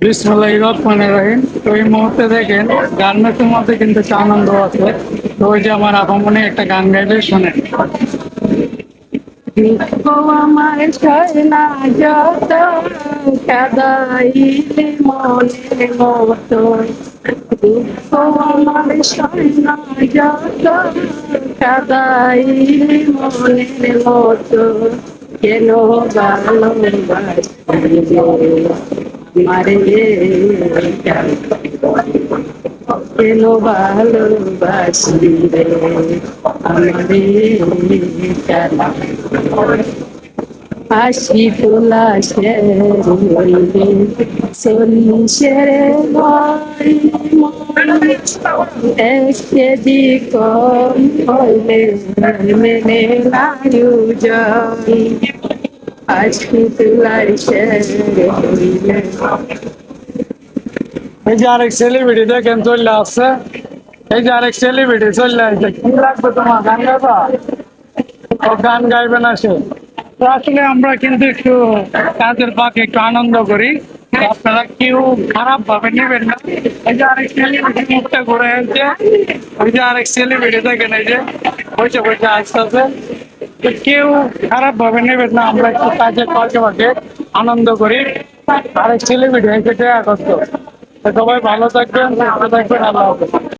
বিসমিল্লাহির রহমানির রহিম। তো এই মুহূর্তে দেখেন গার্মেন্টসের মধ্যে কিন্তু একটা আনন্দ আছে। তো ওই যে আমার আপামনি একটা গান গাইবে, শোনেন। দুঃখ আমার সয় না যত, কাদাইলে মনের মতো। দুঃখ আমার সয় না যত, কাদাইলে মনের মতো। কেন ভালোবাসিলে মারে, কেন ভালোবাসিলে আমারে, হাসি তোলা হইলে চল্লিশের ভয়, দেখতে দিক হইলে মেনে নায়ু জয়। হাসি তোলা হইলে, এই যে আরেক সেলিব্রিটি দেখেন চলে আসছে। এই যে আরেক সেলিব্রিটি চলে আসছে। কি লাগবে তোমার, গান গাইবা? ও গান গাইবে না সে। তো আসলে আমরা কিন্তু একটু কাজের ফাঁকে একটু আনন্দ করি। তো আপনারা কেউ খারাপ ভাবে নেবেন না। এই যে আরেক সেলিব্রিটি মুখটা ঘুরে আসছে। ওই যে আরেক সেলিব্রিটি দেখেন, এই যে বসে বসে আসতেছে। তো কেউ খারাপ ভাবে নেবেন না, আমরা একটু কাজের ফাঁকে ফাঁকে আনন্দ করি। আরেক সেলিব্রিটি এসে করতো। সবাই ভালো থাকবেন, সুস্থ থাকবেন, আল্লাহ হাফেজ।